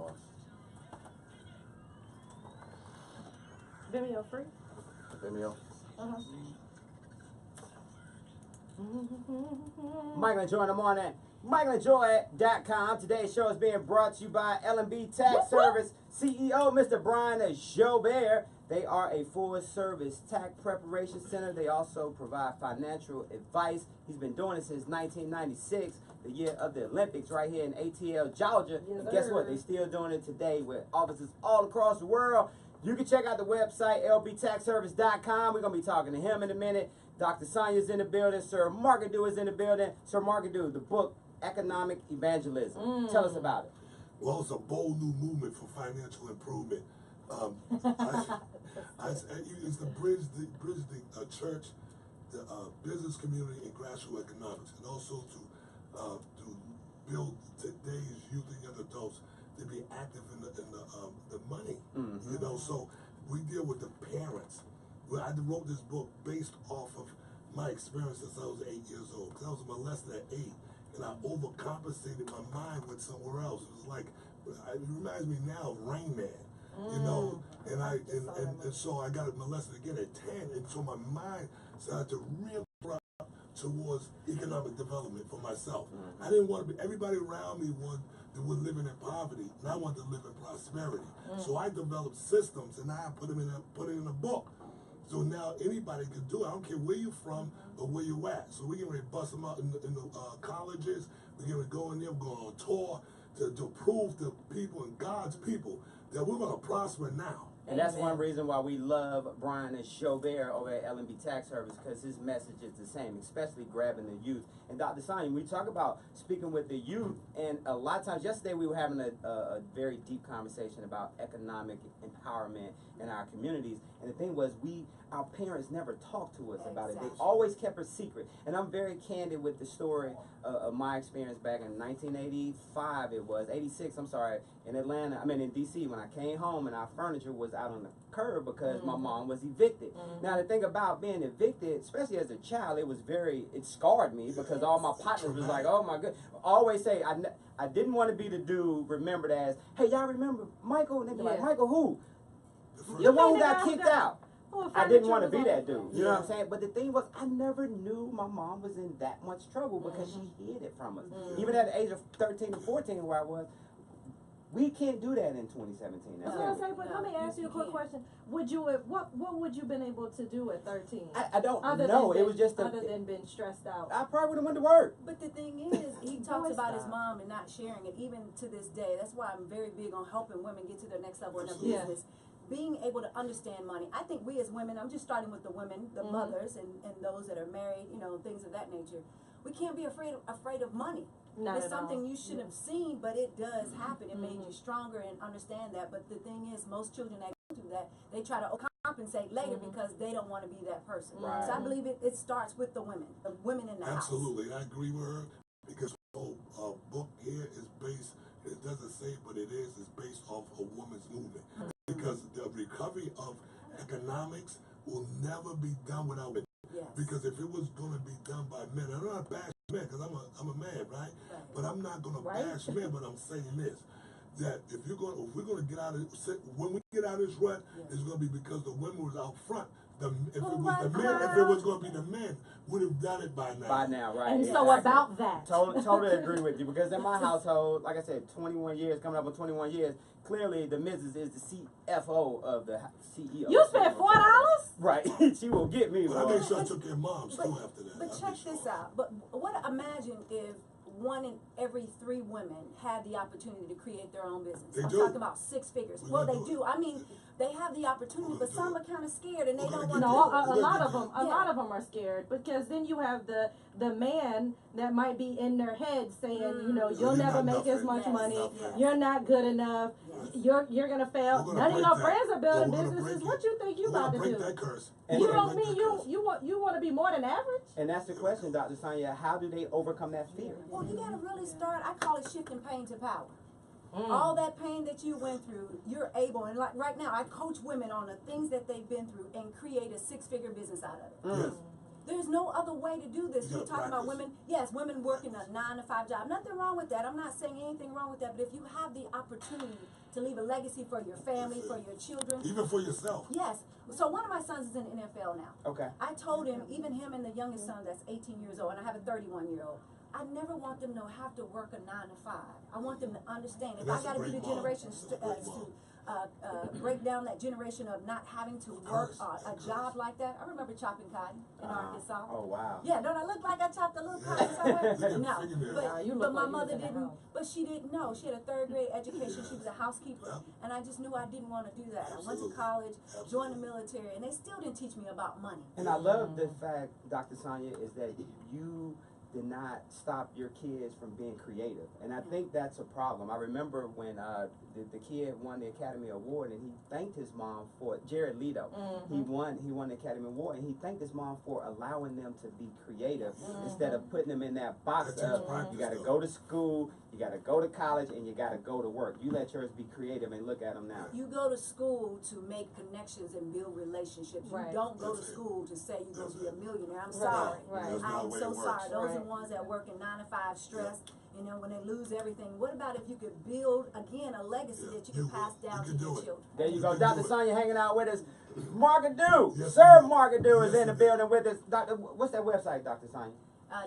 Pause. Vimeo free? Vimeo. Michael and Joy in the morning. MichaelandJoy.com. Today's show is being brought to you by L&B Tax Service CEO, Mr. Brian Joubert. They are a full-service tax preparation center. They also provide financial advice. He's been doing it since 1996, the year of the Olympics, right here in ATL, Georgia. Yes, and guess what? They're still doing it today with offices all across the world. You can check out the website, lbtaxservice.com. We're going to be talking to him in a minute. Dr. Sonia's in the building. Sir Markadoo is in the building. Sir Markadoo, the book, Economic Evangelism. Tell us about it. Well, it's a bold new movement for financial improvement. It's to bridge the church, the business community, and grassroots economics, and also to build today's youth and young adults to be active in the money. You know, so we deal with the parents. Well, I wrote this book based off of my experience since I was 8 years old. Because I was molested at 8, and I overcompensated my mind with somewhere else. It was like, it reminds me now of Rain Man. You know, and so I got molested again at 10, and so my mind started to really run towards economic development for myself. I didn't want to be, everybody around me was living in poverty, and I wanted to live in prosperity. So I developed systems, and I put it in a book. So now anybody can do it. I don't care where you're from or where you're at. So we're getting ready to bust them out in the colleges. We're getting ready to go in there, we're going on tour to prove to people and God's people that we're going to prosper now. And that's one reason why we love Brian Joubert over at L&B Tax Service, because his message is the same, especially grabbing the youth. And Dr. Sonia, we talk about speaking with the youth, and a lot of times, yesterday we were having a very deep conversation about economic empowerment in our communities. And the thing was, our parents never talked to us about it. They always kept a secret. And I'm very candid with the story of my experience back in 1985, 86, I'm sorry, in D.C., when I came home and our furniture was out on the curb because my mom was evicted. Now, the thing about being evicted, especially as a child, it scarred me because all my partners was like, oh my God. I always say, I didn't want to be the dude remembered as, hey, y'all remember Michael? And they'd be like, Michael who? The one who got kicked out. I didn't want to be that dude. You know what I'm saying? But the thing was, I never knew my mom was in that much trouble because she hid it from us. Even at the age of 13 or 14 where I was, we can't do that in 2017. That's what I say, but let me ask you a quick question. Would you what would you been able to do at 13? I don't know. It was just other than being stressed out. I probably would have went to work. But the thing is, he talks about his mom and not sharing it, even to this day. That's why I'm very big on helping women get to their next level in their business. Being able to understand money. I think we as women, I'm just starting with the women, the mothers, and those that are married, you know, things of that nature. We can't be afraid of money. It's something you should have seen, but it does happen. It made you stronger and understand that. But the thing is, most children that go through that, they try to compensate later because they don't want to be that person. Right. So I believe it starts with the women in the house. Absolutely, I agree with her, because the whole book here is based, it doesn't say, but it is based off a woman's movement. Because the recovery of economics will never be done without women. Yes. Because if it was going to be done by men, I'm not bashing men because I'm a man, right? But I'm not going to bash men. But I'm saying this: that if we're going to get out of when we get out of this rut, it's going to be because the women was out front. If it was going to be the men, would have done it by now. By now, right? And so about that, totally agree with you, because in my household, like I said, 21 years, coming up on 21 years. Clearly, the Mrs. is the CFO of the CEO. You spent $4? Right. She will get me. But I make sure I took care of moms too after that. But check this out. But imagine if 1 in every 3 women had the opportunity to create their own business. I'm talking about 6 figures. Well, they do. I mean, they have the opportunity, but some are kind of scared and they don't want to. No, a lot of them are scared, because then you have the man that might be in their head saying, you know, you'll never make as much money. You're not good enough. You're gonna fail. None of your friends are building businesses. What you think you about to do? That curse. And you don't mean you want to be more than average? And that's the question, Dr. Sonia. How do they overcome that fear? Well, you gotta really start. I call it shifting pain to power. All that pain that you went through, you're able, and like right now, I coach women on the things that they've been through and create a 6-figure business out of it. There's no other way to do this. You We're gotta talking about practice. women, yes, women working a 9 to 5 job. Nothing wrong with that. I'm not saying anything wrong with that. But if you have the opportunity to leave a legacy for your family, for your children, Even for yourself. yes. So one of my sons is in the NFL now. Okay. I told him, even him and the youngest son that's 18 years old, and I have a 31-year-old, I never want them to have to work a 9 to 5. I want them to understand. If That's I got to a be the great mom. generation That's a great mom. break down that generation of not having to work Curse. a job like that. I remember chopping cotton in Arkansas. Oh wow. Yeah, don't I look like I chopped a little cotton Yeah. somewhere? Look at No, the fingernails. Nah, you but look my like you mother was in the didn't. house. But she didn't know. She had a 3rd grade education. She was a housekeeper, Yeah. and I just knew I didn't want to do that. I went to Absolutely. college, joined the Absolutely. military, and they still didn't teach me about money. And I love the fact, Dr. Sonia, is that you did not stop your kids from being creative. And I think that's a problem. I remember when the kid won the Academy Award and he thanked his mom for it. Jared Leto. He won the Academy Award and he thanked his mom for allowing them to be creative instead of putting them in that box That takes of practice, you gotta though. go to school, you gotta go to college, and you gotta go to work. You let yours be creative and look at them now. You go to school to make connections and build relationships. You Right. don't go to That's it. school to say you're going to be a millionaire. I'm Right, sorry. right. That's not I the am way so it works. sorry. Those are Right. the ones that work in 9 to 5 stressed. You know, when they lose everything. What about if you could build, again, a legacy Yeah. that you can pass You down to can your do it. children? There you You go, can Dr. do it. Sonia hanging out with us. Markadoo, Yes, Sir indeed. Markadoo is Yes, in the indeed. building with us. Doctor, what's that website, Dr. Sonia?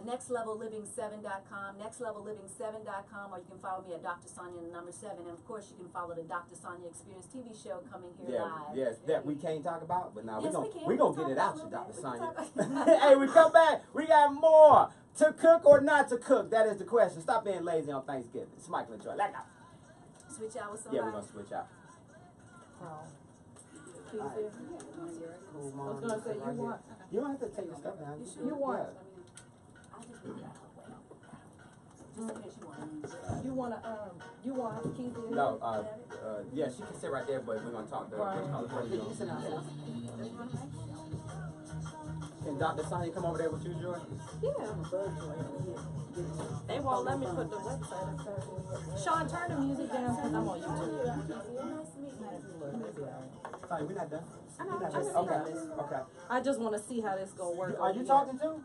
NextLevelLiving7.com, NextLevelLiving7.com, or you can follow me at Dr. Sonia number 7, and of course you can follow the Dr. Sonia Experience TV show coming here Yeah, live. yes, that we can't talk about, but now Yes, we we gonna can. we gonna We get can it talk out you, about Dr. it. We can Sonia. talk- Hey, we come back. We got more to cook or not to cook. That is the question. Stop being lazy on Thanksgiving. It's Michael and Joy. Let go. Switch out with Yeah, somebody. we're gonna switch out. Keith Alright. here. Cool, I was Mom. gonna say, Right you here. want, You don't have to take your stuff down. You sure? you want, Yeah. I just put that away. Just in case you want. you want Keith here? No, yeah, she can sit right there, but we're gonna talk to Right. her. Sit down, sit down. Can Dr. Sonia come over there with you, Joy? Yeah. They won't let me put the website up. Sean, turn the music down because I'm on YouTube. Sonia, we're not done. I know, We're not I done. see Okay, how this- okay. I just want to see how this gonna work. Are you talking to?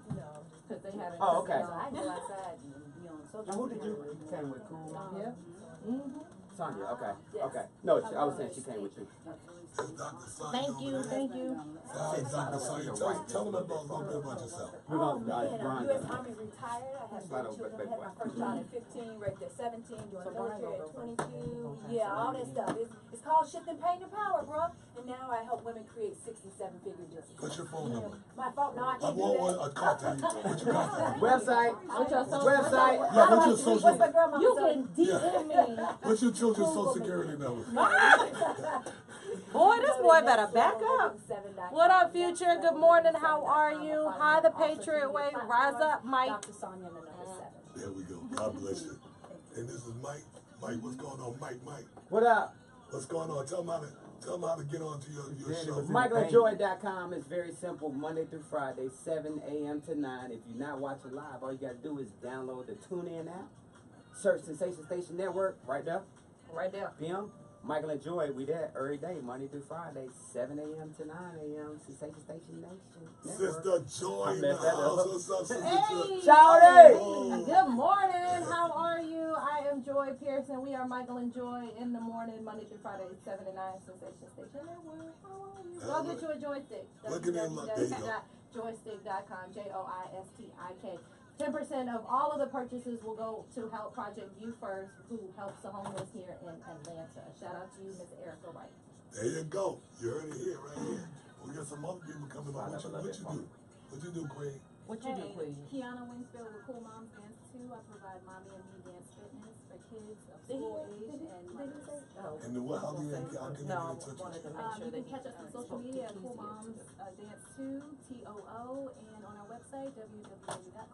Because they haven't. Oh, okay. I go outside and be on social Now, who did media. you came with? Cool. Yeah. Mm-hmm. Sonia, okay, Yes. okay. No, I was saying she came with you. That's Dr. Sonia Thank over you, there. thank you. Dr. Sonia, tell them about a little bit about yourself. We're Oh gonna, man, I'm Brian, U.S. Army retired. I have Slide 3 over, children. baby Had my boy. first child at 15, raised at 17, joined the So Brian military gonna at go 22. Yeah, all that stuff. It's called shifting pain to power, bro. And now I help women create 6 and 7 figure businesses. What's your phone number? My phone, no, I I can't do want that. one, a contact. What you got? website, What's your social? website. Yeah, what's your social? What's my grandmama You say? can DM me. What's your children's social security number? Boy, this boy better back up. What up, Future? Good morning. How are you? Hi, the Patriot Way. Rise up, Mike. Dr. Sonia, the number 7. There we go. God bless you. And this is Mike. Mike, what's going on? Mike. What up? What's going on? Tell them how to get on to your show. MichaelAndJoy.com is very simple, Monday through Friday, 7 a.m. to 9. If you're not watching live, all you got to do is download the TuneIn app, search Sensation Station Network, right there, Right there. PM. Michael and Joy, we there every day, Monday through Friday, 7 a.m. to 9 a.m. Sensation Station Nation Network. Sister Joy I in the messed that house. up. What's up, Sister Hey. Joy? Shawty! Oh. Good morning. How are you? I am Joy Pearson. We are Michael and Joy in the morning, Monday through Friday, 7 to 9, Sensation Station Network. How are you? Go get you a joystick. Look at him, look. There you go. www.joystick.com. JOYSTIK. 10% of all of the purchases will go to help Project You First, who helps the homeless here in Atlanta. Shout out to you, Miss Erica Wright. There you go. You heard it here, right here. We got some other people coming on. What you do, Queen? What you do, please? Kiana Winsfield with Cool Moms Dance 2. I provide mommy and me dance fitness for kids of school age and mothers. And then what? How can you get in No, I touch with wanted to you? make sure You that can catch us on social media at Cool Moms Dance 2, TOO, and on our website,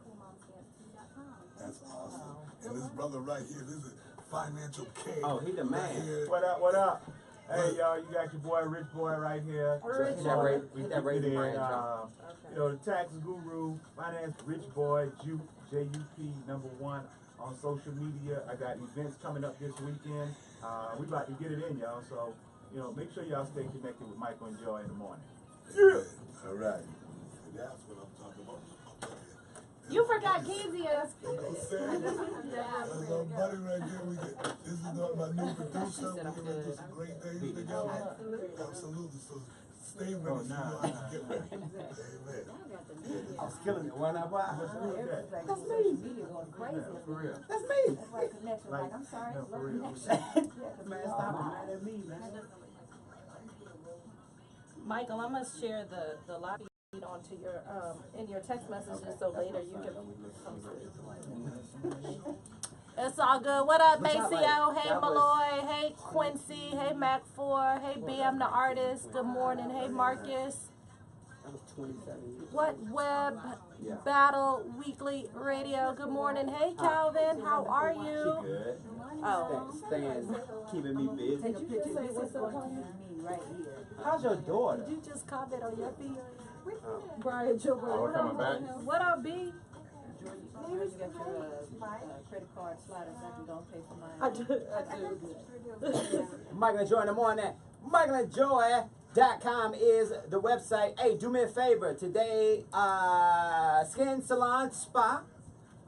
www.coolmomsdance2.com. That's awesome. And this brother right here, this is Financial K. Oh, he the man. Right here. What up, what up? Hey, y'all, you got your boy, Rich Boy, right here. Rich Hit that Boy. Hit that Raising Brand drop. You know, the tax guru, finance Rich Boy, Juke, JUP, #1 on social media. I got events coming up this weekend. We about to get it in, y'all. So, you know, make sure y'all stay connected with Michael and Joy in the morning. Yeah. All right. That's what I'm talking about. You forgot Kizia. That's my buddy right there. This is my new producer. We're going to do some great things together. Absolutely. So stay ready so you know how to get ready. Amen. I was killing it. Why not? Why? That's me. Going crazy. Yeah, for real. That's me. That's why connection. Like, I'm sorry. No, for real. Man, stop mad at me, man. Michael, I'm gonna share the live feed onto your in your text messages so later you can. It's all good. What up, Maceo? Hey, Malloy. Hey, Quincy. Hey, Mac 4. Hey, Bam the artist. Good morning. Hey, Marcus. That was 27 years. What Web Battle Weekly Radio? Good morning. Hey, Calvin. How are She you? good. Oh. Stan's keeping me busy. Take a picture. say This what's is up, going to honey? be me right here. How's your daughter? Did you just comment on your feed? Brian Gilbert. Oh, What coming up, back? What up, B? George, you got your credit card sliders. I can go and pay for mine. I do. Michael and Joy in the morning. MichaelandJoy.com is the website. Hey, do me a favor. Today, Skin Salon Spa.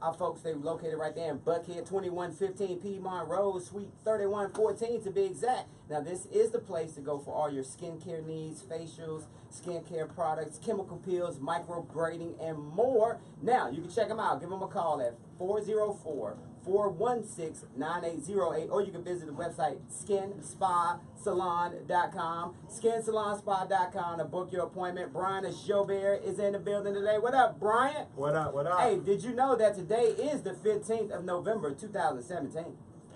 Our folks, they located right there in Buckhead, 2115 Piedmont Road, Suite 3114 to be exact. Now, this is the place to go for all your skincare needs, facials, skincare products, chemical peels, microbraiding, and more. Now, you can check them out. Give them a call at 404-416-9808, or you can visit the website skinspasalon.com, skinsalonspa.com to book your appointment. Brian Joubert is in the building today. What up, Brian? What up? What up? Hey, did you know that today is the 15th of November, 2017?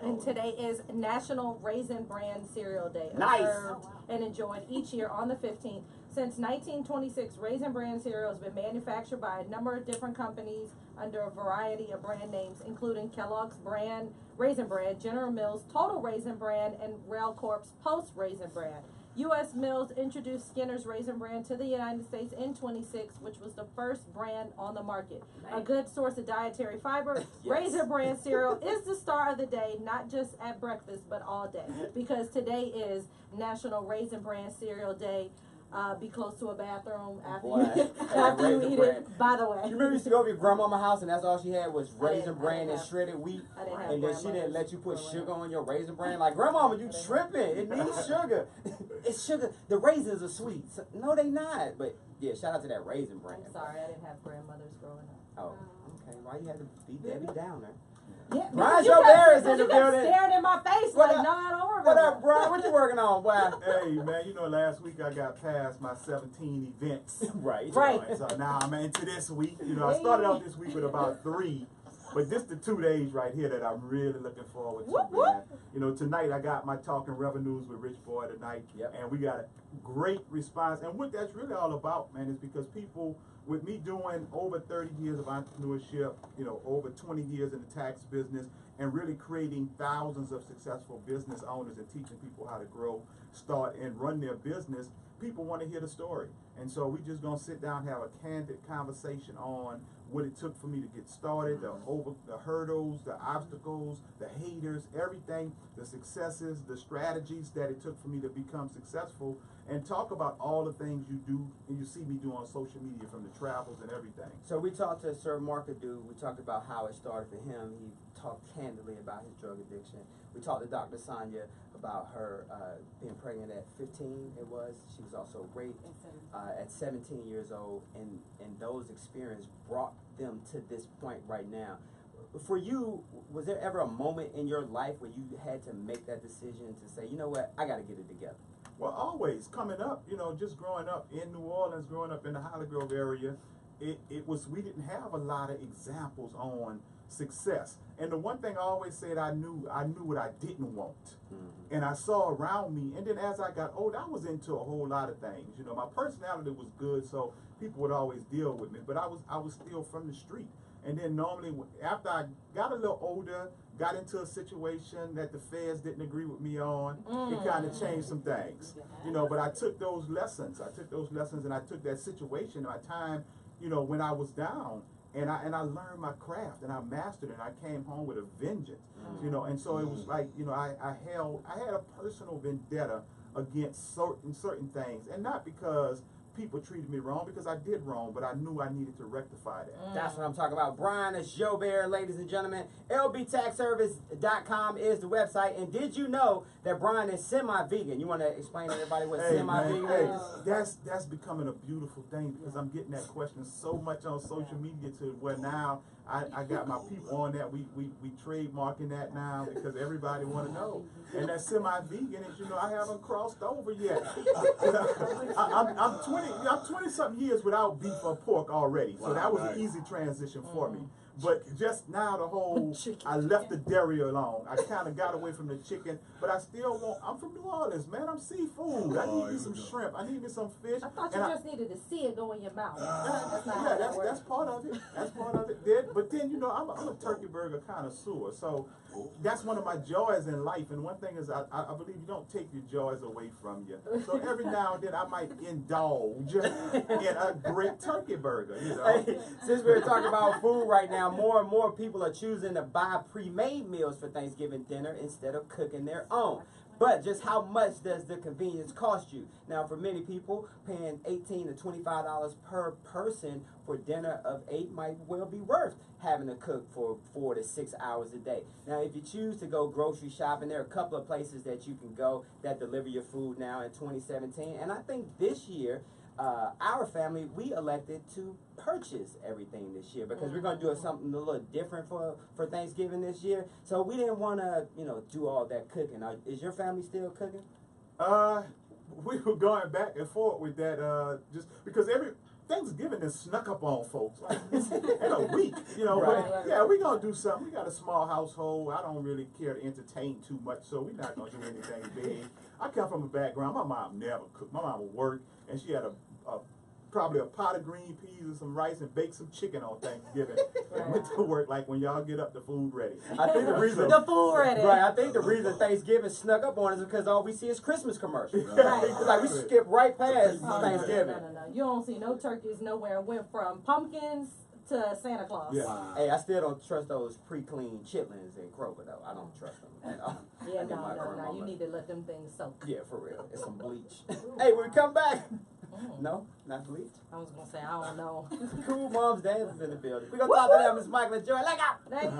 And today is National Raisin Bran Cereal Day. Nice. Observed and enjoyed each year on the 15th. Since 1926, Raisin Bran cereal has been manufactured by a number of different companies under a variety of brand names, including Kellogg's brand Raisin Bran, General Mills Total Raisin Bran, and Rail Corp's Post Raisin Bran. U.S. Mills introduced Skinner's Raisin Bran to the United States in 26, which was the first brand on the market. A good source of dietary fiber, Yes. Raisin Bran cereal is the star of the day, not just at breakfast, but all day. Because today is National Raisin Bran Cereal Day. Be close to a bathroom after Boy, you, after you Raisin eat Bran. it, by the way. You remember you used to go to your grandmama's house and that's all she had was I raisin didn't bran and have- shredded wheat? I didn't have And then she didn't grandmothers let you put growing sugar up. on your raisin bran? Like, grandmama, you tripping. It needs sugar. It's sugar. The raisins are sweet. So, no, they not. But, yeah, shout out to that raisin bran. I'm sorry, I didn't have grandmothers growing up. Oh, okay. Why you had to be Debbie Downer? Yeah, Brian because you Joubert kept- is in the because you kept building. staring in my face What like, up? no, I don't remember. What up, Brian? What you working on, boy? Hey, man, you know, last week I got past my 17 events. Right. Right. So now I'm into this week. You know, I started out this week with about 3, but this the 2 days right here that I'm really looking forward to, Whoop, man. You know, tonight I got my Talking Revenues with Rich Boy tonight, Yep. and we got a great response. And what that's really all about, man, is because people, with me doing over 30 years of entrepreneurship, you know, over 20 years in the tax business, and really creating thousands of successful business owners and teaching people how to grow, start, and run their business, people want to hear the story. And so we just gonna sit down and have a candid conversation on what it took for me to get started, the hurdles, the obstacles, the haters, everything, the successes, the strategies that it took for me to become successful, and talk about all the things you do and you see me do on social media, from the travels and everything. So we talked to Sir Markadu. We talked about how it started for him. He talked candidly about his drug addiction. We talked to Dr. Sonia about her being pregnant at 15. It was. She was also raped at 17 years old, and those experiences brought them to this point right now. For you, was there ever a moment in your life where you had to make that decision to say, you know what, I got to get it together? Well, always coming up, you know, just growing up in New Orleans, growing up in the Holly Grove area, it was, we didn't have a lot of examples on success. And the one thing I always said, I knew what I didn't want. Mm-hmm. And I saw around me, and then as I got older, I was into a whole lot of things. You know, my personality was good, so people would always deal with me, but I was still from the street. And then normally, after I got a little older, got into a situation that the feds didn't agree with me on, it kind of changed some things. You know, but I took those lessons. and I took that situation, my time, you know, when I was down, and I learned my craft, and I mastered it, and I came home with a vengeance. You know, and so it was like, you know, I had a personal vendetta against certain things, and not because people treated me wrong because I did wrong, but I knew I needed to rectify that. That's what I'm talking about. Brian Joubert, ladies and gentlemen. LBTaxService.com is the website. And did you know that Brian is semi-vegan? You want to explain to everybody what semi-vegan is? That's becoming a beautiful thing because I'm getting that question so much on social media to where now I got my people on that. We trademarking that now because everybody want to know. And that semi-vegan is, I haven't crossed over yet. I'm 20 something years without beef or pork already, so that was an easy transition for me. But just now the whole, I left the dairy alone. I kind of got away from the chicken, but I still want, I'm from New Orleans, man. I'm seafood. I need me some shrimp. I need me some fish. I thought you just needed to see it go in your mouth. That's not how that works. That's part of it. That's part of it. But then, I'm a turkey burger connoisseur. So that's one of my joys in life. And one thing is I believe you don't take your joys away from you. So every now and then I might indulge in a great turkey burger, Hey, since we're talking about food right now, more and more people are choosing to buy pre-made meals for Thanksgiving dinner instead of cooking their own. But just how much does the convenience cost you? Now, for many people, paying $18 to $25 per person for dinner of 8 might well be worth having to cook for 4 to 6 hours a day. Now, if you choose to go grocery shopping, there are a couple of places that you can go that deliver your food now in 2017. And I think this year, our family, we elected to purchase everything this year because we're going to do something a little different for Thanksgiving this year. So we didn't want to, do all that cooking. Is your family still cooking? We were going back and forth with that just because every Thanksgiving is snuck up on folks like in a week, But yeah, we're going to do something. We got a small household. I don't really care to entertain too much, so we're not going to do anything big. I come from a background, my mom never cooked. My mom would work, and she had probably a pot of green peas and some rice and baked some chicken on Thanksgiving. And went to work like when y'all get up, the food ready. I think the reason the food ready. Right, I think the reason Thanksgiving snuck up on us is because all we see is Christmas commercials. Right. It's like we skip right past Thanksgiving. No. You don't see no turkeys nowhere. It went from pumpkins to Santa Claus. Yeah. Hey, I still don't trust those pre-cleaned chitlins in Kroger though. I don't trust them at all. Yeah, I think my no. grandmama- You need to let them things soak. Yeah, for real. It's some bleach. Hey, when we come back. No, not bleach. I was gonna say I don't know. Cool moms, dads is in the building. We're gonna talk to them, Miss Michael and Joy. Let go! Thank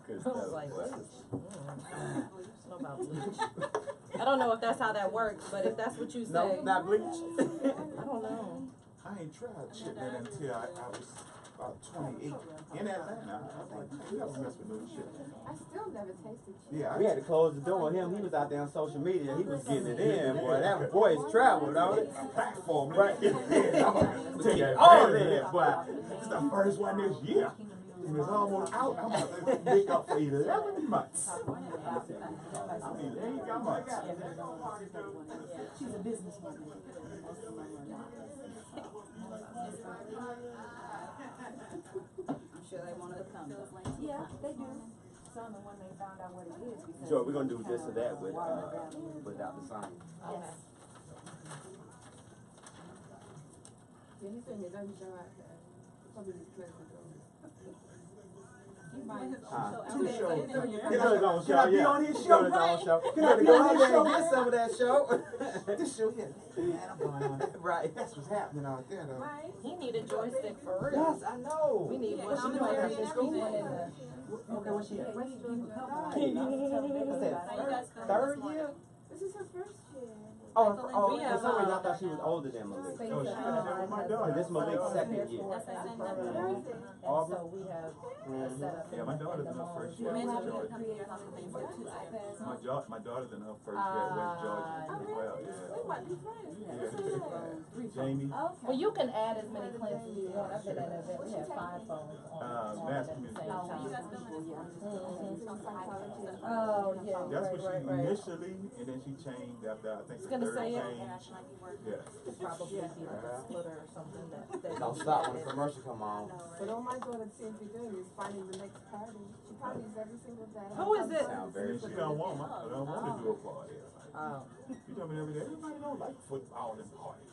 Good I stuff. was like, what? I don't know about bleach. I don't know if that's how that works, but if that's what you say, No, not bleach. I don't know. I ain't tried chitlin until I was about 28 in Atlanta. I was like, we don't mess with no shit. I still never tasted Yeah, We had to close the door on him. He was out there on social media. He was getting it in, boy. That voice traveled, don't it? platform, Right. I'm gonna take All all of of it. it, but it's the first one this year. And it's almost out. I'm gonna make up for 11 months. I mean, there you go, months. She's a businesswoman. I'm sure they want to come. Yeah, they do. Some of when they found out what it is. Because Joy, we're gonna do this or that without the sign. Okay. Anything that doesn't show out there. Get on his own show, Can I be yeah. on his Get on his show? own show. Can You I gotta be go on out his there and show? get some of that show. This show here, man, I'm going on it. Right. That's what's happening out there, though. He need a joystick for real. Yes, I know. We need What's one. she doing? She's She's one in the. Okay, what's she at? What's that? Third year? This is her first year. Oh, We for have, some reason I thought she was older than Malik. Oh, she was my daughter. This Malik's second year. And so we have a setup. Yeah, my daughter's in her first year at West Georgia. My daughter's in her first year at West Georgia as well, yeah. Jamie, Well, you can add as many claims as you want. I've been at an event, we had 5 phones on mass at the same communication. time. Oh, yeah, That's what she right. initially, and then she changed after, I think, the gonna third say it. change. Yeah. Probably be like a splitter or something that. Don't stop when the commercial come on. But all my daughter seems to be doing is finding the next party. She parties every single day. Who is it? Sound And very then she don't want to do a party. Oh. She told me the other day, everybody don't like football and parties.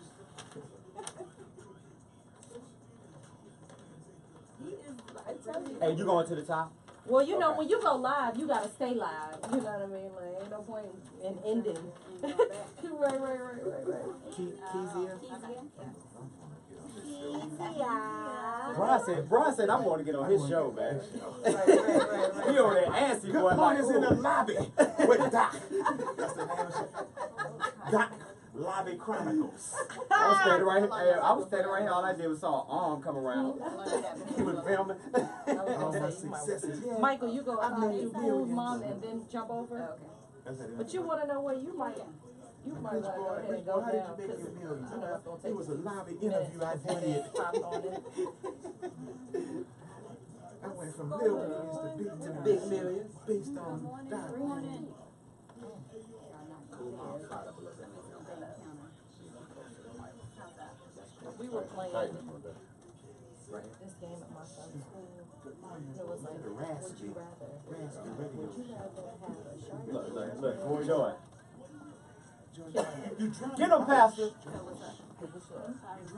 Hey, you going to the top? Well, you know, Okay. when you go live, you gotta stay live. You know what I mean? Like, ain't no point in ending. right. Kezia? Yeah. Brian said, I'm going to get on his show, man. Right. He over there antsy, boy. Good morning's in the Ooh. lobby with Doc. That's the name of it. Doc Lobby Chronicles. I was standing right here. I was standing right here. All I did was saw an arm come around. He was filming. All my successes. Yeah. Michael, you go I've made do $2 Cool billion. Mom and then jump over. That's it. But you want to know where you might Rich want to go boy, ahead Rich and boy, go how did down. you make your millions? I know it's gonna It take was a lobby minutes interview I before did. you pop on it. I went from little millions to big millions. Big millions. Based on Doc. We were playing this game at my son's school. It was like, The would raspy, you rather? raspy radio. Would you rather have a shark? Look. Joy. You drunk. Get him, Pastor.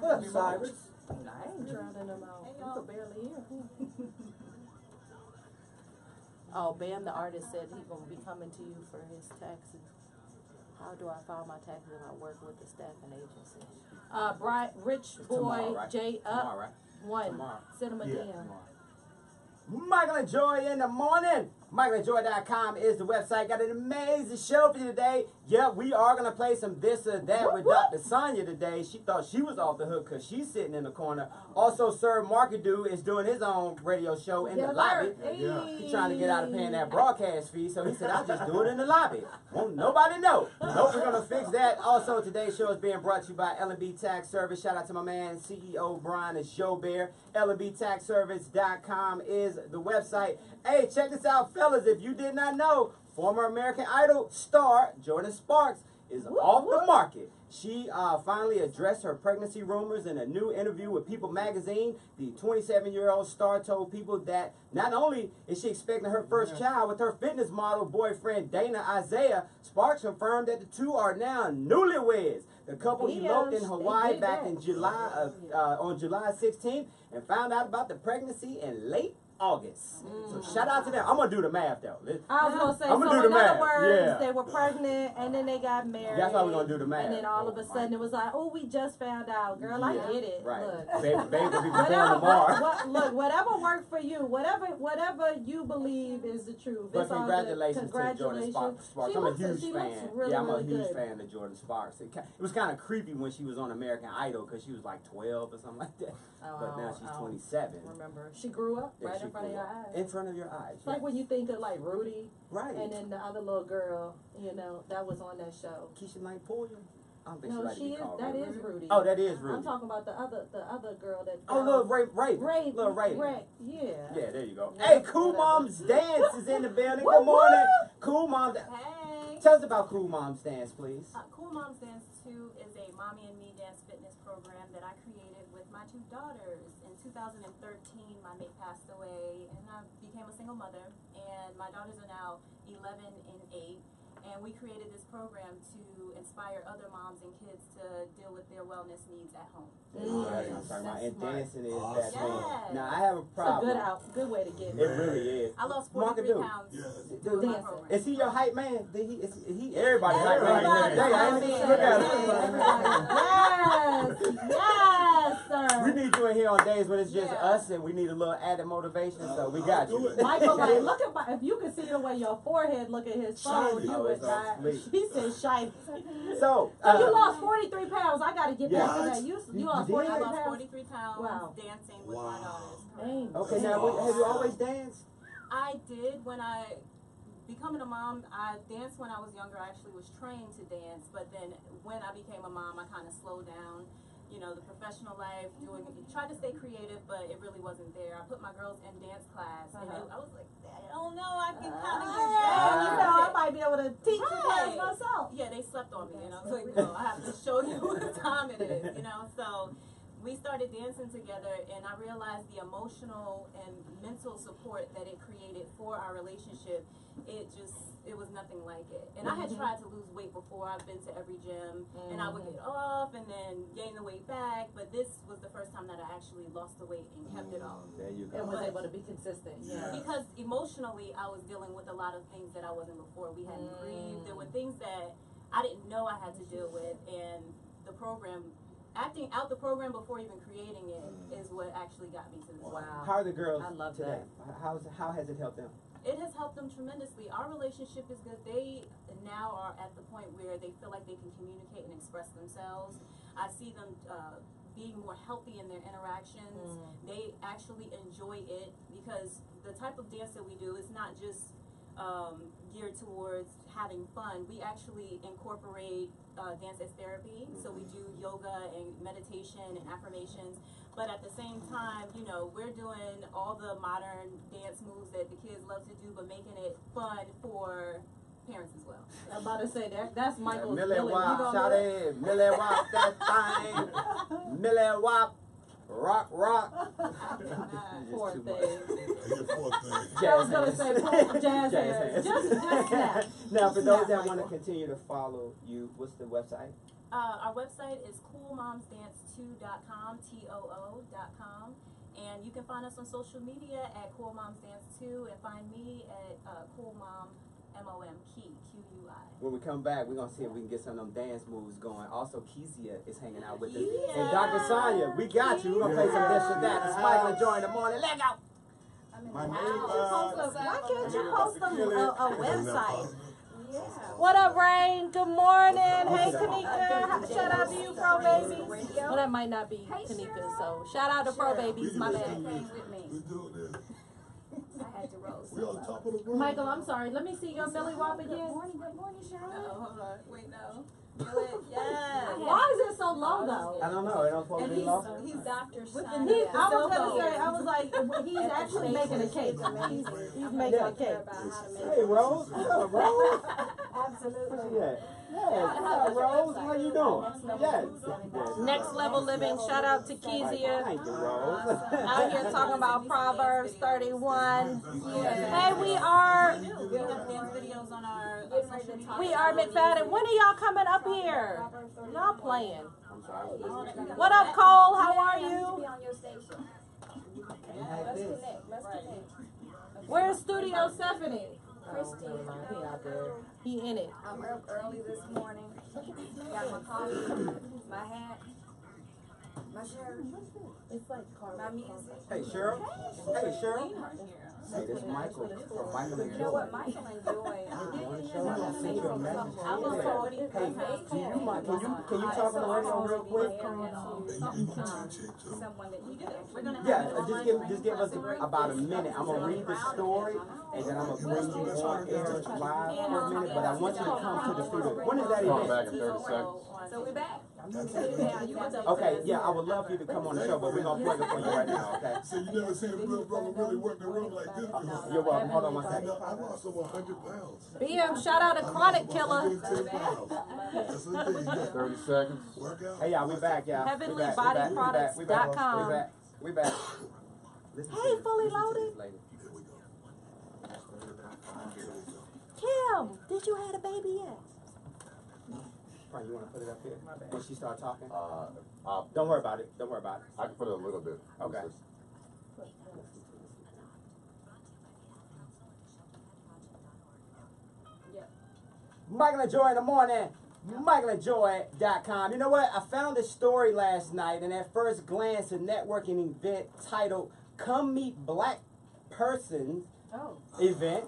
What up, Cyrus? I ain't drowning them out. You could barely hear him. Oh, Bam the artist said he's gonna be coming to you for his taxes. How do I file my taxes when I work with the staffing agency? Bright, Rich Tomorrow, Boy, right? J Tomorrow, Up, right? one. Tomorrow. Send him a Yeah, DM. Michael and Joy in the morning. MichaelandJoy.com is the website. Got an amazing show for you today. Yeah, we are going to play some this or that with Dr. Sonia today. She thought she was off the hook because she's sitting in the corner. Also, Sir Markadu is doing his own radio show in the lobby. Yeah. He's trying to get out of paying that broadcast fee, so he said, I'll just do it in the lobby. Won't nobody know. Nope, we're going to fix that. Also, today's show is being brought to you by L&B Tax Service. Shout out to my man, CEO Brian and Showbear. LNBTaxService.com is the website. Hey, check this out, fellas. If you did not know, former American Idol star Jordan Sparks is off the market. She finally addressed her pregnancy rumors in a new interview with People magazine. The 27-year-old star told People that not only is she expecting her first child with her fitness model boyfriend Dana Isaiah, Sparks confirmed that the two are now newlyweds. The couple eloped in Hawaii back in on July 16th and found out about the pregnancy in late August. So shout out to them. I'm gonna do the math though. I was gonna say, I'ma so do the in other math, words, yeah. they were pregnant and then they got married. That's how we're gonna do the math. And then all of a sudden it was like, oh, we just found out. Girl, I get it. Right. Look. Baby will be born Whatever, tomorrow. look, whatever worked for you, whatever you believe is the truth. But It's all good. congratulations to Jordan Sparks. She I'm a looks- huge she fan. looks really, Yeah, I'm a really huge good. fan of Jordan Sparks. It was kind of creepy when she was on American Idol because she was like 12 or something like that. But now she's 27. Remember, she grew up Yeah, right she in front of grew your up. eyes. In front of your eyes. It's like when you think of like Rudy, Right. and then the other little girl, you know, that was on that show. Keisha Knight Pulliam. I don't think No, she likes to she be is. called That Rudy. is Rudy. Oh, that is Rudy. I'm talking about the other girl that. Oh, little Raven. Little Raven. Yeah. Yeah, there you go. Yeah, Hey, Cool whatever. Mom's Dance is in the building. Woo, Good morning. woo. Cool Mom. Hey! Tell us about Cool Mom's Dance, please. Cool Moms Dance 2 is a Mommy and Me dance fitness program that I created with my two daughters. In 2013, my mate passed away, and I became a single mother. And my daughters are now 11 and 8. And we created this program to inspire other moms and kids to deal with their wellness needs at home. That's what I'm talking about. And smart. dancing is Awesome. that thing. Yes. Now, I have a It's a problem. good way to get It really is. I lost Mark 43 Adu. pounds Yeah. doing my Dancing. program. Is he your hype man? Is he everybody's hype man? Everybody. Dang, I ain't even look at him. Yes, sir. We need you in here on days when it's just Yeah. us and we need a little added motivation, so we got I'll do you. it. Michael, like, look at if you could see the way your forehead look at his phone, Shiny. you Oh, would it's all die. sleep. He said shiny. So, So you lost 43 pounds. I gotta get back to What? that. You You lost did? 43 I lost pounds. 43 pounds Wow. dancing with my Wow. daughters. Dang. okay, now have you always danced? I did when I becoming a mom. I danced when I was younger. I actually was trained to dance, but then when I became a mom, I kind of slowed down. You know, the professional life, tried to stay creative, but it really wasn't there. I put my girls in dance class, and I was like, I don't know, I can kind of get You know, I back. might be able to teach you class Right. myself. Yeah, they slept on me, and I was like, no, I have to show you what time it is, you know. So we started dancing together, and I realized the emotional and mental support that it created for our relationship. It was nothing like it. And I had tried to lose weight before. I've been to every gym, and I would get off and then gain the weight back. But this was the first time that I actually lost the weight and kept it off. There you And go. was able to be consistent. Yeah. Because emotionally, I was dealing with a lot of things that I wasn't before. We hadn't grieved. There were things that I didn't know I had to deal with, and the program, acting out the program before even creating it, is what actually got me to this. Wow. How are the girls I love today? How has it helped them? It has helped them tremendously. Our relationship is good. They now are at the point where they feel like they can communicate and express themselves. I see them being more healthy in their interactions. They actually enjoy it because the type of dance that we do is not just geared towards having fun. We actually incorporate dance as therapy. So we do yoga and meditation and affirmations. But at the same time, you know, we're doing all the modern dance moves that the kids love to do, but making it fun for parents as well. I'm about to say that's Michael's Millie villain. Wop, You shout gonna it. Millie Wop, that thing. Millie Wop, rock. Poor Just too thing. And your fourth thing. I was gonna say poor jazz hands. Just snap. Now, for those that Snap, want to Michael. continue to follow you, what's the website? Our website is coolmomsdance2.com, TOO.com. And you can find us on social media at Cool Moms Dance 2 and find me at Cool Mom MOM QUI. When we come back, we're going to see if we can get some of them dance moves going. Also, Kezia is hanging out with us. Kezia. And Dr. Sonia, we got you. We're going to play some this or that. It's Michael and Joy in the morning. Let go. My Why neighbor. can't you post a website? Yeah. What up, Rain? Good morning. Hey, Kanika. Shout out to you, Pro Babies. Well, that might not be Kanika, so shout out to Pro Babies. My bad. We doing this. I had to roast. We on the top of the world. Michael, I'm sorry. Let me see your Millie Wop again. Good morning, Charlotte. Hold on. Wait, no. Do it. Yes. Why is it so low, though? I don't know. It don't supposed to be low. He's Dr. I Sonia. was like, he's actually making a cake. He's making a cake. Hey, Rose. What's up, Rose? Absolutely. Where she at? Yeah, what's up, Rose? How you doing? Yes. Next Level Living. Shout out to Kezia. Thank you, Rose. Out here talking about Proverbs 31. Hey, we are We have dance videos on our social media. we are McFadden. When are y'all coming up here? Y'all playing. What up, Cole? How are Be you? on your station. Let's connect. Where's Studio Stephanie? Christine. He out there. He in it. I'm up early this morning. Got my coffee, my hat, my shirt, my music. Hey, Cheryl. Hey, Cheryl. Hey, this is Michael from Michael and You know what, Joy. Michael and Joy, I want to show you. I sent you a message. I was Yeah. told Hey, because do you mind? Can you talk on the radio real quick? someone that you can we're gonna have Yeah, an online just give us training about a minute. I'm gonna read the story, and then I'm gonna bring you on air live for a minute. But I want you to come to the studio. When is that event? in 30 seconds. So we're back. Okay, yeah, I would love for you to come on the show, but we're gonna plug it for you right now. Okay. So you never seen a real brother really work the room like this before. You're welcome. Hold on one I second. lost over 100 pounds. BM, shout out to Chronic Killer. 110 pounds. That's what they get. 30 seconds. Work out. Hey, y'all, we back, y'all. HeavenlyBodyProducts.com. We back. Listen to Hey, this. fully Listen to loaded. this, lady. Here we go. Kim, did you have a baby yet? Brian, you wanna put it up here? When she start talking? I'll, Don't worry about it. Don't worry about it. I can put it a little bit. Okay. Michael and Joy in the morning. MichaelandJoy.com. You know what? I found this story last night, and at first glance, a networking event titled "Come Meet Black Persons" event.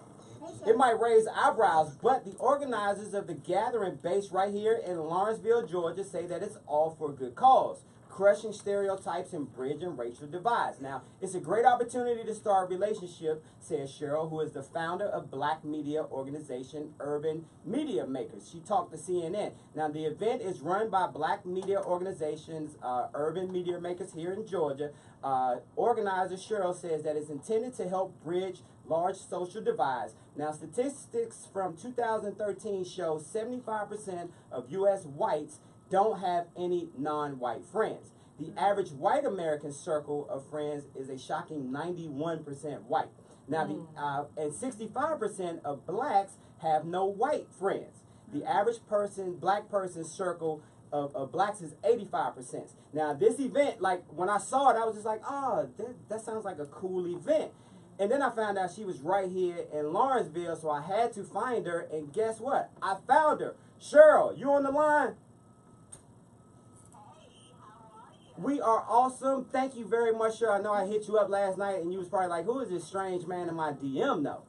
It might raise eyebrows, but the organizers of the gathering, based right here in Lawrenceville, Georgia, say that it's all for a good cause, crushing stereotypes and bridging racial divides. Now, it's a great opportunity to start a relationship, says Cheryl, who is the founder of Black media organization Urban Media Makers. She talked to CNN. Now, the event is run by Black media organizations, Urban Media Makers here in Georgia. Organizer Cheryl says that it's intended to help bridge large social divides. Now, statistics from 2013 show 75% of U.S. whites don't have any non-white friends. The average white American circle of friends is a shocking 91% white. Now, and 65% of blacks have no white friends. The average black person's circle of blacks is 85%. Now, this event, like, when I saw it, I was just like, oh, that sounds like a cool event. And then I found out she was right here in Lawrenceville, so I had to find her, and guess what? I found her. Cheryl, you on the line? We are awesome. Thank you very much, Cheryl. I know I hit you up last night, and you was probably like, who is this strange man in my DM, though?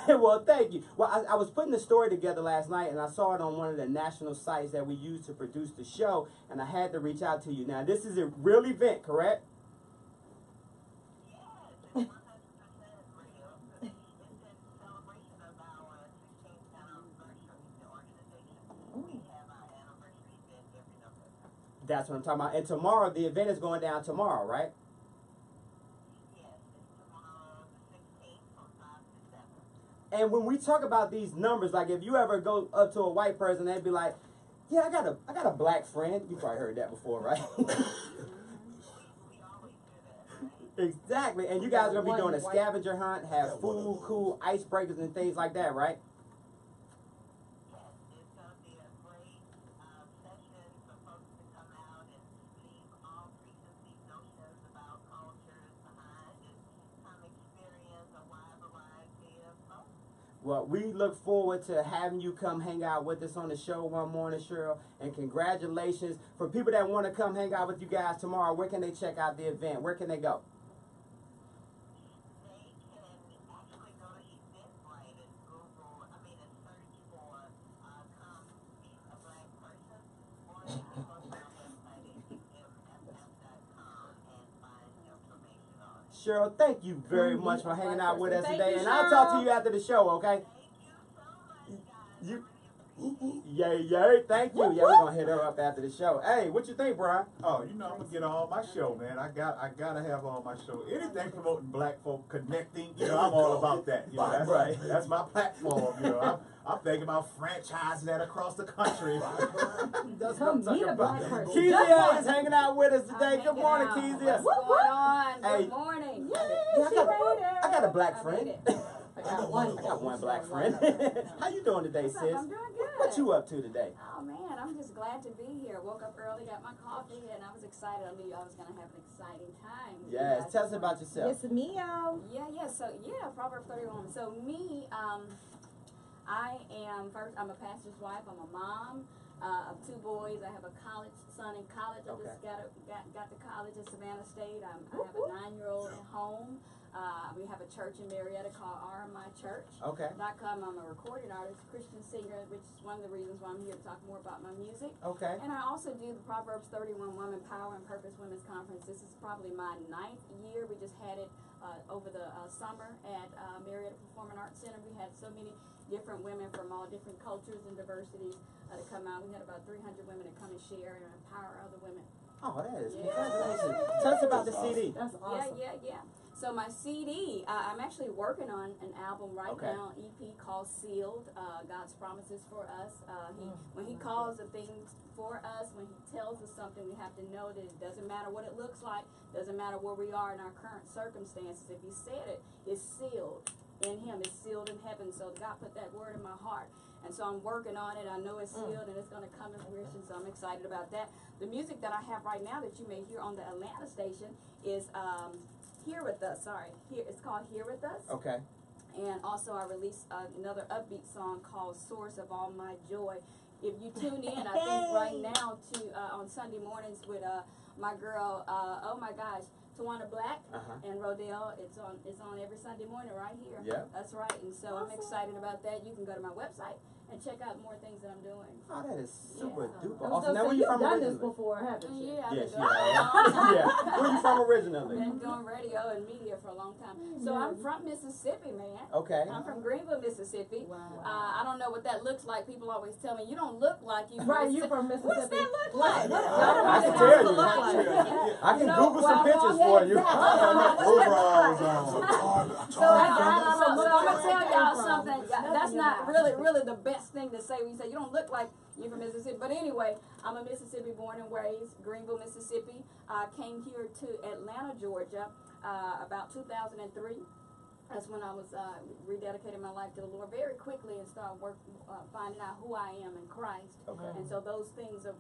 Well, thank you. Well, I was putting the story together last night, and I saw it on one of the national sites that we use to produce the show, and I had to reach out to you. Now, this is a real event, correct? That's what I'm talking about. And tomorrow, the event is going down tomorrow, right? Yes, it's tomorrow, the 16th, from 5 to 7. And when we talk about these numbers, like if you ever go up to a white person, they'd be like, yeah, I got a black friend. You probably heard that before, right? Exactly. And you guys are going to be doing a scavenger hunt, have food, cool icebreakers and things like that, right? Well, we look forward to having you come hang out with us on the show one morning, Cheryl. And congratulations. For people that want to come hang out with you guys tomorrow, where can they check out the event? Where can they go? They can actually go to Eventbrite and Google, and search for Come Meet a Black Person, or they can go to our website at UMFF.com and find information on it. Cheryl, thank you very much for hanging out with us today. And I'll talk to you after the show, okay? Yay, thank you. Yeah, we're gonna hit her up after the show. Hey, what you think, Brian? Oh, you know I'm gonna get on my show, man. I gotta have on my show. Anything promoting black folk connecting, I'm all about that. That's right. That's my platform. I'm thinking about franchising that across the country. That's what I'm talking about. Kezia is hanging out with us today. Good morning, Kezia. What's going on? Hey. Good morning. I got a black friend. I got one black friend. How you doing today, sis? I'm doing good. What you up to today? Oh man, I'm just glad to be here. Woke up early, got my coffee, and I was excited. I knew I was gonna have an exciting time. Yes, tell us about yourself. It's me, Proverbs 31. So me, I am first. I'm a pastor's wife. I'm a mom of 2 boys. I have a college son in college. I just got to college at Savannah State. I have a 9-year-old at home. We have a church in Marietta called RMI Church. Okay. .com. I'm a recording artist, Christian singer, which is one of the reasons why I'm here to talk more about my music. Okay. And I also do the Proverbs 31 Women Power and Purpose Women's Conference. This is probably my 9th year. We just had it over the summer at Marietta Performing Arts Center. We had so many different women from all different cultures and diversities to come out. We had about 300 women to come and share and empower other women. Oh, that is congratulations. Tell us about the CD. That's awesome. Yeah. So my CD, I'm actually working on an album right now, EP called Sealed, God's Promises for Us. When he calls the things for us, when he tells us something, we have to know that it doesn't matter what it looks like, doesn't matter where we are in our current circumstances. If he said it, it's sealed in him, it's sealed in heaven. So God put that word in my heart. And so I'm working on it. I know it's sealed and it's going to come to fruition, so I'm excited about that. The music that I have right now that you may hear on the Atlanta station is Here With Us. It's called Here With Us. Okay. And also I released another upbeat song called Source of All My Joy. If you tune in, I think right now to on Sunday mornings with my girl, oh my gosh, Tawana Black and Rodale, it's on every Sunday morning right here. Yeah. That's right. And so I'm excited about that. You can go to my website and check out more things that I'm doing. Oh, that is super duper Also, awesome. Now, where you from done originally? this before, haven't you? Yeah, Yes, yeah. Where you from originally? Been doing radio and media for a long time. So I'm from Mississippi, man. Okay. I'm from Greenville, Mississippi. Wow. I don't know what that looks like. People always tell me, you don't look like you. Right, you from Mississippi. What's that look like? I can tell you. I can Google some pictures for you. Overalls on. So I'm gonna tell y'all something. that's not really the best thing to say when you say you don't look like you're from Mississippi. But anyway, I'm a Mississippi born and raised, Greenville, Mississippi. I came here to Atlanta, Georgia, about 2003. That's when I was rededicating my life to the Lord very quickly and started finding out who I am in Christ. Okay. And so those things are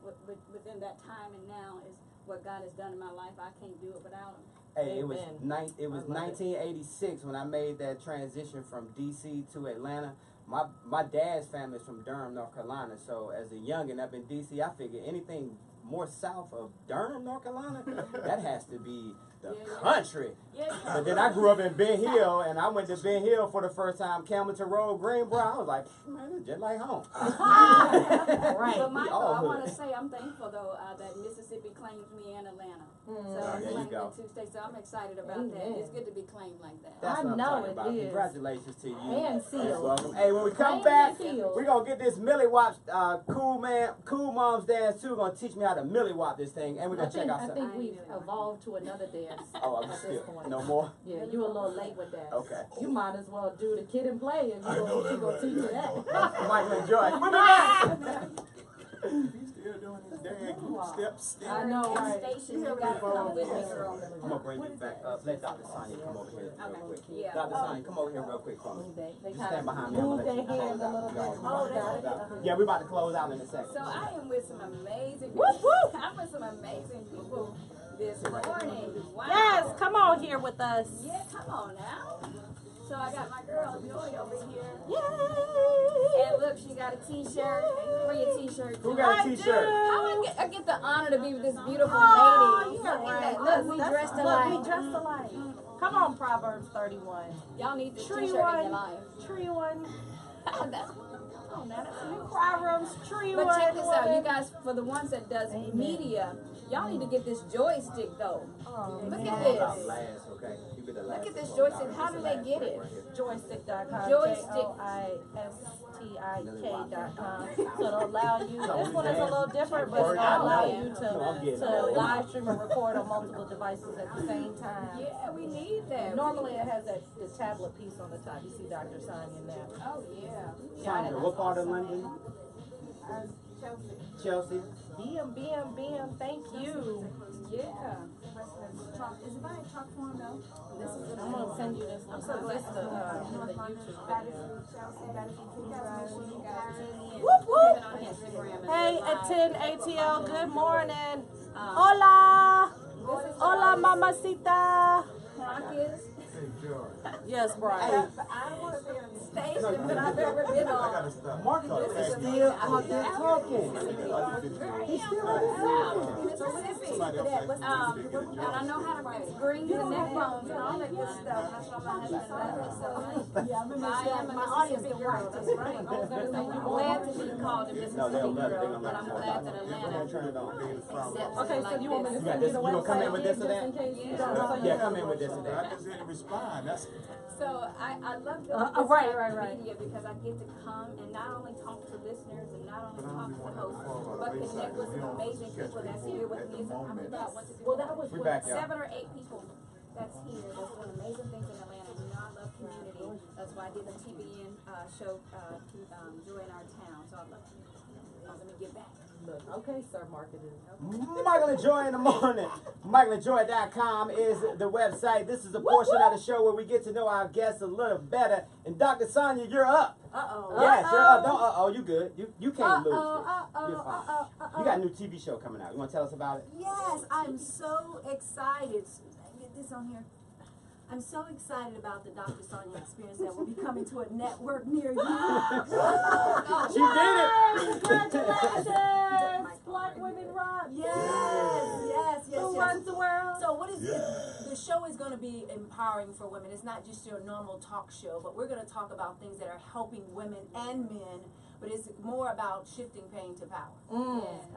within that time and now is what God has done in my life. I can't do it without Him. Hey, it was Amen. it was 1986 when I made that transition from DC to Atlanta. My dad's family is from Durham, North Carolina. So as a youngin' up in DC, I figured anything more south of Durham, North Carolina, that has to be the country. Yeah. But then I grew up in Ben Hill, and I went to Ben Hill for the first time, Campbellton Road, Greenboro. I was like, man, it's just like home. Right. But Michael, all I hood. want to say I'm thankful though that Mississippi claims me and Atlanta. So I'm There you claimed go. in 2 states. So I'm excited about that. Amen. It's good to be claimed like that. That's I what I'm know talking it about. is. Congratulations to you. And You're sealed. welcome. Hey, when we come Claimed back, and sealed. we're going to get this Millie Wop, Cool Moms dance too. Going to teach me how to Millie Wop this thing. And we're going to check out I some. think we've evolved to another dance. Oh, I'm at still. this point. No more? Yeah, you a little late with that. Okay. You might as well do the kid and play if I know you gonna that teach you right. that. Michael and Joy. We'll be back. He's still doing his dad group steps. I know, right? Station, you gotta come with me, girl. I'm going to bring you back up. Let Dr. Sonia come over here real quick. Yeah. Dr. Sonia, come over here real quick for me. They Just kind stand of behind me. I'm move gonna their let you hands a close little out. bit. Oh, that's Yeah, we're about to close out in a second. So I am with some amazing Whoop, whoop. I'm with some amazing people this morning. Wow. Yes, come on here with us. Yeah, come on now. So I got my girl Joy over here. Yay! And look, she got a t-shirt. Bring your t-shirt. Who too. got a I t-shirt? do. I get the honor to be with this beautiful Oh, lady. you're Look right. at that. Look, we That's- dressed look, alike. we dressed alike. Come on, Proverbs 31. Y'all need this Tree t-shirt in one. your life. Tree one. Oh, that's Oh, now that's new Proverbs. Tree But one. check this out, you woman. guys, for the ones that does Amen. media, y'all need to get this joystick though. Oh, Look man. at About this. last, okay? You get the last Look at this one. joystick. How This do is they the get last it? one right here. Joystick.com. Joystick. joystik.com. So it'll allow you. This one is a little different, but Word it'll out allow loud. you No, I'm getting to it. live stream and record on multiple devices at the same time. Yeah, we need that. Normally it has that the tablet piece on the top. You see Dr. Sonia in there. Oh yeah. Sandra, what part of London? Chelsea. Chelsea? BM. Thank you. Yeah. Is it by a truck form though? This is I'm gonna send you this one. This is the YouTube video. Whoop whoop. Hey, at 10 ATL. Good morning. Hola. Hola, mamacita. Marcus Hey, George. Yes, Brian. station that I've ever been I on. gotta stop. Marcus is still out there talking. He's still out there talking. Mississippi. Somebody else said, And I know how to fix screens and neck bones and all that good stuff. That's why my husband loves me so much. I am a Mississippi girl. That's right. I'm glad to be called a No, Mississippi they'll love it. They're girl, gonna but love I'm it. glad that Don't Atlanta turn it on. accepts Okay, me so like you want me to this. got send this- you the you gonna come in website with this again, or just in that? case you Yeah. don't? So Yeah, you- come in with this today. I just didn't respond. That's So I love the right. media because I get to come and not only talk to listeners and not only But I talk only to want hosts, to follow but the connect wayside. with We some don't amazing catch people that's people here with at me. the It's I moment. forgot what to do. Well, that was We back, y'all. 7 or 8 people that's here that's doing amazing things in Atlanta. You know I love community. That's why I did the TBN show to join our town. So I'd love to let me get back. Okay, sir, marketing. Michael and Joy in the morning. MichaelandJoy.com is the website. This is a portion of the show where we get to know our guests a little better. And Dr. Sonia, you're up. Uh-oh. Yes, you're up. Don't you good. You can't lose this. Uh-oh. You're fine. You got a new TV show coming out. You want to tell us about it? Yes, I'm so excited. Get this on here. I'm so excited about the Dr. Sonia experience that will be coming to a network near you. She did it. Congratulations! Black Women Rock. Yes. Who runs the world? So what is Yeah. the show is going to be empowering for women. It's not just your normal talk show, but we're going to talk about things that are helping women and men. But it's more about shifting pain to power.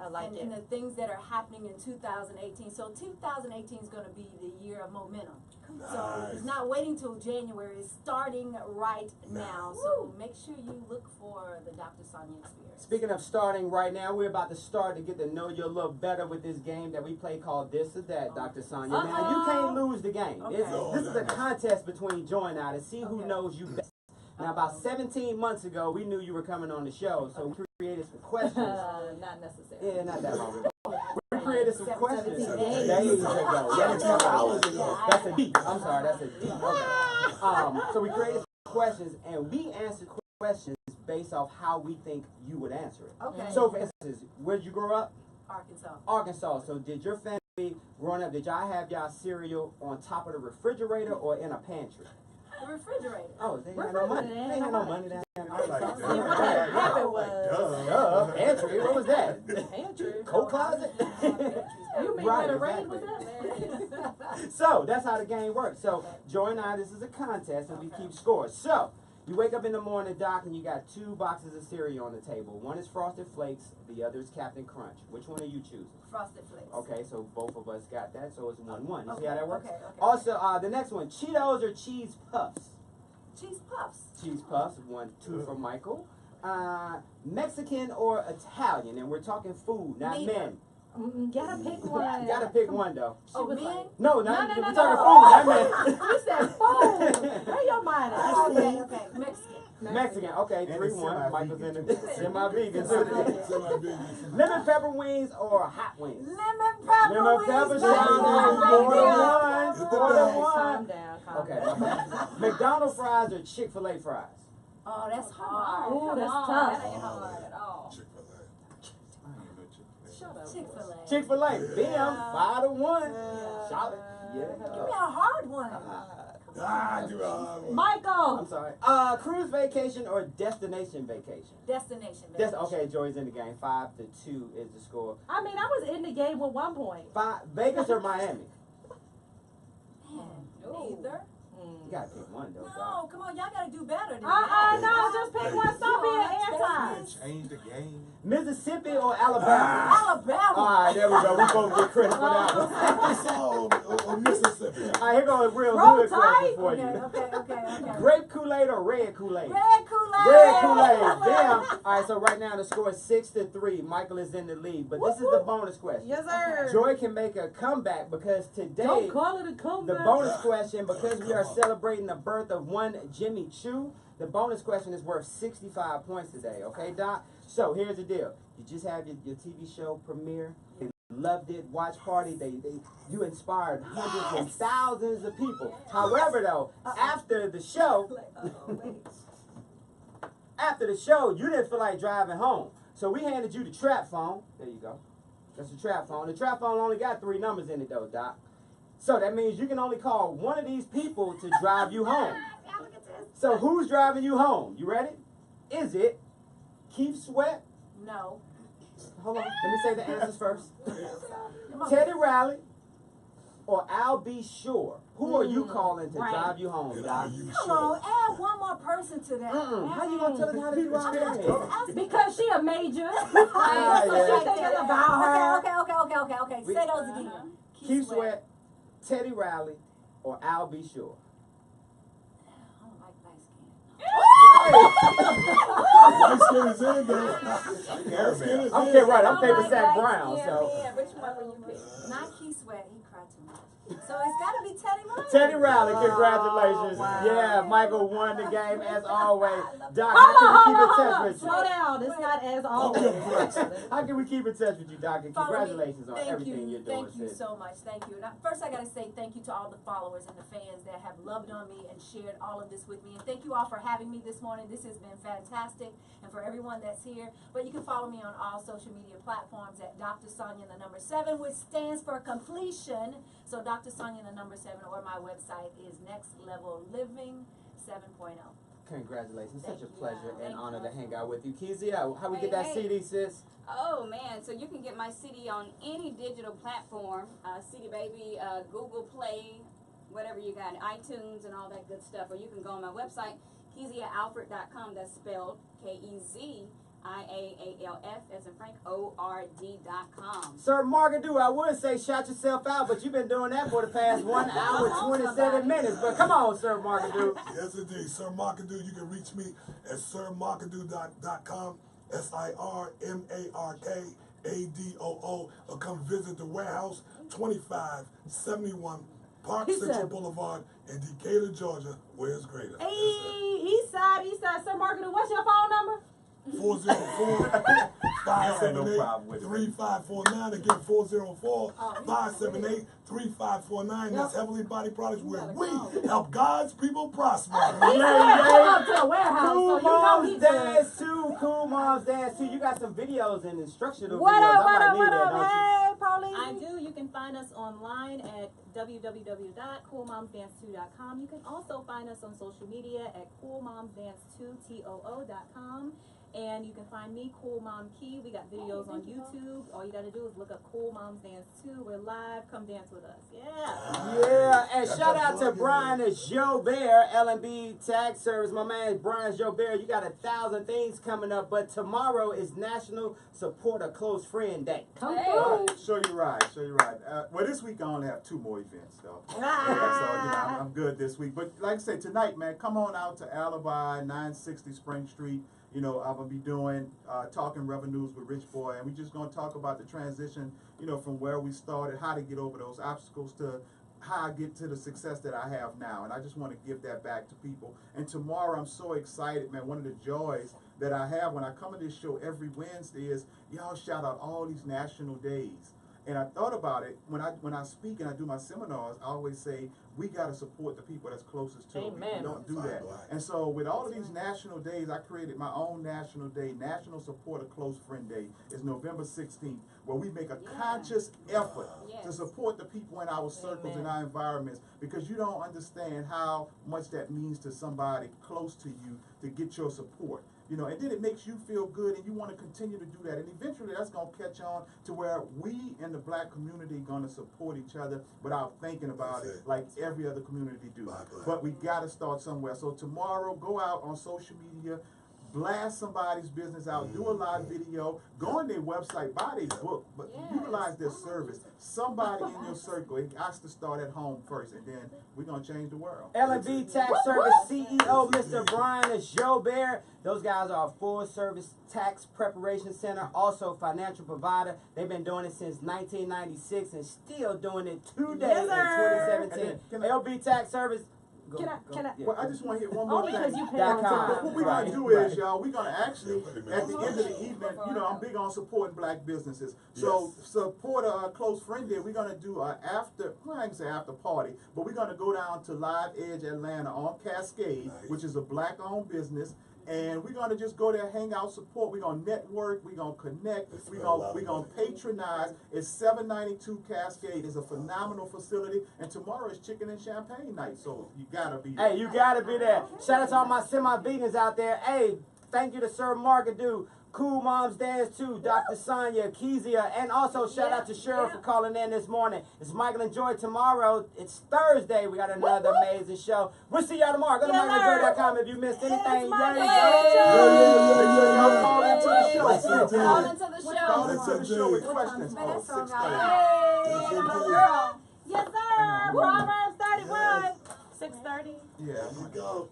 I like and, it. and the things that are happening in 2018. So 2018 is going to be the year of momentum. So it's not waiting till January. It's starting right now. So make sure you look for the Dr. Sonia experience. Speaking of starting right now, we're about to start to get to know you a little better with this game that we play called This or That, Dr. Sonia. Now, you can't lose the game. Okay. This is a contest between Joy and I to see who Okay. knows you best. Now, about 17 months ago, we knew you were coming on the show, so we created some questions. Not necessarily. Yeah, not that long ago. We created some questions 17 days ago. Yeah, 12 hours ago. That's a D. I'm sorry, that's a D. Okay. So we created some questions, and we answered questions based off how we think you would answer it. Okay. So, for instance, where did you grow up? Arkansas. Arkansas. So, did your family growing up? Did y'all have y'all cereal on top of the refrigerator or in a pantry? The refrigerator. Oh, they had no money. They had no money down in I like Arkansas. that. what happened was- Duh, pantry. What was that? Pantry. Coat closet. You mean Right, where the rain exactly. was at? So that's how the game works. So Joy and I, this is a contest, and we keep scores. So you wake up in the morning, Doc, and you got 2 boxes of cereal on the table. One is Frosted Flakes, the other is Captain Crunch. Which one are you choosing? Frosted Flakes. Okay, so both of us got that, so it's 1-1. You see how that works? Okay. Also, the next one, Cheetos or Cheese Puffs? Cheese puffs. Cheese Puffs, 1-2 for Michael. Mexican or Italian, and we're talking food, not Neither. men. Gotta pick one. You gotta pick one though. She was men? like, No, No, not no, we're no, talking no. food, not men. we said food. Where your mind at? Okay. Mexican. Mexican, okay, And 3-1. it's Michael's in semi-vegan. the semi-vegan. Semi-vegan. Lemon pepper wings or hot wings? Lemon pepper Lemon wings, pepper baby. shine, 4-1, Calm 4-1. down, calm Okay, down. McDonald's fries or Chick-fil-A fries? Oh, that's hard. Ooh, that's That tough. ain't hard at all. Chick-fil-A. I ain't no Chick-fil-A. Shut up. Chick-fil-A. Chick-fil-A, bam, 5-1. Charlotte, Give me yeah. a hard one. Give it a hard one. I'm Michael. sorry. Cruise vacation or destination vacation? Destination. That's baby. okay. Joy's in the game. 5-2 is the score. I mean, I was in the game at one point. Vegas or Miami? Man, Ooh. neither. You gotta pick one though, Doc. No, come on, y'all gotta do better than No, that. just pick one. Stop being anti. Change the game. Mississippi or Alabama? Alabama. All right, there we go. We both get credit for that one. Arkansas or Mississippi. All right, here goes a real Roll good question Tide? for Okay, you. okay. Grape Kool-Aid or red Kool-Aid? Red Kool-Aid. Red Kool-Aid. Damn. All right, so right now the score is 6-3. Michael is in the lead, but this is the bonus question. Yes, sir. Joy can make a comeback because today Don't call it a the comeback. bonus question, because we are celebrating the birth of one Jimmy Choo, the bonus question is worth 65 points today, okay, Doc? So here's the deal. You just had your TV show premiere. They loved it, watch party. You inspired hundreds and thousands of people. However, though, after the show, you didn't feel like driving home. So we handed you the trap phone. There you go. That's the trap phone. The trap phone only got 3 numbers in it, though, Doc. So that means you can only call one of these people to drive you home. So who's driving you home? You ready? Is it Keith Sweat? No. Hold on. Let me say the answers first. Come on. Teddy Riley or Al B. Sure? Who are you calling to right. drive you home, Doc? Come on, add one more person to that. How you gonna tell us how to do our Because she a major. Ah, yeah. She thinking about her. Okay. Say those again. Keith Sweat, Teddy Riley, or Al B. Sure? I don't like light skin. Light skin is in there. Light skin is I'm in. okay, right. I'm paper sack brown, so. Which one will you pick? Not Keith Sweat, he cried too much. So it's gotta be Teddy Riley. Teddy Riley, congratulations. wow. Yeah, Michael won the game as always. Doc, how can we keep in touch Hold on. with Slow you? down. It's not as always. How can we keep in touch with you, Doc? And Follow me. congratulations on everything you're doing, Thank you sis. so much. Thank you. First, I gotta say thank you to all the followers and the fans that have loved on me and shared all of this with me. And thank you all for having me this morning. This has been fantastic, and for everyone that's here. But you can follow me on all social media platforms at Dr. Sonia the number 7, which stands for completion. So Dr. Sonia the number 7, or my website is Next Level Living 7.0. Congratulations. Such a Thank you. pleasure and Thank honor you. to hang out with you. Kezia, how we get that Hey, CD, sis? Oh man, so you can get my CD on any digital platform, CD Baby, Google Play, whatever you got, iTunes and all that good stuff. Or you can go on my website, KeziaAlfred.com, that's spelled KEZIAALF as in Frank, ORD.com. Sir Margadoo, I would say shout yourself out, but you've been doing that for the past 1 hour, 27 minutes. But come on, Sir Margadoo. Yes, indeed. Sir Markadoo, you can reach me at sirmarkadoo.com, SIRMARKADOO, or come visit the warehouse, 2571 Park He Central said- Boulevard in Decatur, Georgia, where it's greater. Hey, east side, 404-578-3549. Again, 404-578-3549. That's Heavenly Body Products, where we help God's people prosper. He said, pull up to the warehouse, Cool so you know Moms he Dance 2, Cool Moms Dance 2. You got some videos and instructional What videos. up, what I up, might what need that, up? don't you? Hey, Pauline. I do. You can find us online at www.coolmomsdance2.com. You can also find us on social media at coolmomsdance2too.com. And you can find me, Cool Mom Key. We got videos on YouTube. All you gotta do is look up Cool Moms Dance 2. We're live. Come dance with us. Yeah. Yeah, and shout out to Brian Jobert, L&B Tax Service. My man Brian Jobert, you got 1,000 things coming up, but tomorrow is National Support a Close Friend Day. Come through. Show you right. Well, this week I only have 2 more events, though. So, I'm good this week. But like I say, tonight, man, come on out to Alibi, 960 Spring Street. I'm going to be doing Talking Revenues with Rich Boy, and we're just going to talk about the transition, from where we started, how to get over those obstacles to how I get to the success that I have now. And I just want to give that back to people. And tomorrow, I'm so excited, man. One of the joys that I have when I come to this show every Wednesday is y'all shout out all these national days. And I thought about it, when I speak and I do my seminars, I always say, we got to support the people that's closest to us. Amen. We don't do that. And so with all of these national days, I created my own national day. National Support a Close Friend Day is November 16th, where we make a conscious effort to support the people in our circles, in our environments, because you don't understand how much that means to somebody close to you to get your support. And then it makes you feel good, and you want to continue to do that. And eventually that's going to catch on to where we in the black community are going to support each other without thinking about it like every other community do. But we got to start somewhere. So tomorrow, go out on social media, blast somebody's business out, do a live video, go on their website, buy their book, but utilize their service. Somebody in your circle, it has to start at home first, and then we're going to change the world. L&B Tax Service CEO, Mr. Brian Jobert. Those guys are a full-service tax preparation center, also financial provider. They've been doing it since 1996 and still doing it today in 2017. LB Tax Service. Can I? Well, I just want to hit one more Only thing. because you pay on time. What we're going to do is, y'all, we're going to actually, at the end of the evening, I'm big on supporting black businesses. So support a close friend there. We're going to do an I ain't say after party, but we're going to go down to Live Edge Atlanta on Cascade, which is a black-owned business. And we're going to just go there, hang out, support. We're going to network. We're going to connect. We're going to patronize. It's 792 Cascade. It's a phenomenal facility. And tomorrow is chicken and champagne night. So you got to be there. Hey, you got to be there. Shout out to all my semi-vegans out there. Hey, thank you to Sir Markadu, Cool Moms Dance 2, Dr. Sonia, Kezia, and also shout out to Cheryl for calling in this morning. It's Michael and Joy tomorrow. It's Thursday. We got another amazing show. We'll see y'all tomorrow. Go to michaelandjoy.com if you missed anything. Y'all call into the show. Call into the show. Call into the show with questions. Yes, sir. Proverbs 31. 6:30. Yeah. Here we go.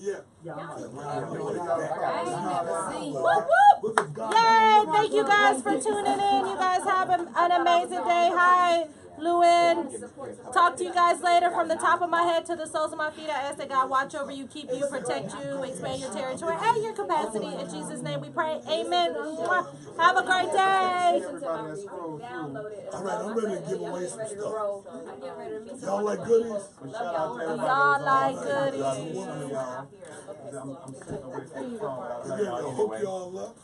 Yeah. Yay! Thank you guys for tuning in. You guys have an amazing day. Hi, Luann. Talk to you guys later. From the top of my head to the soles of my feet, I ask that God watch over you, keep you, protect you, expand your territory and your capacity. In Jesus' name we pray. Amen. Have a great day. All right, I'm ready to give away some stuff. Y'all like goodies? Y'all like goodies. I'm sitting away from the phone. I hook y'all up.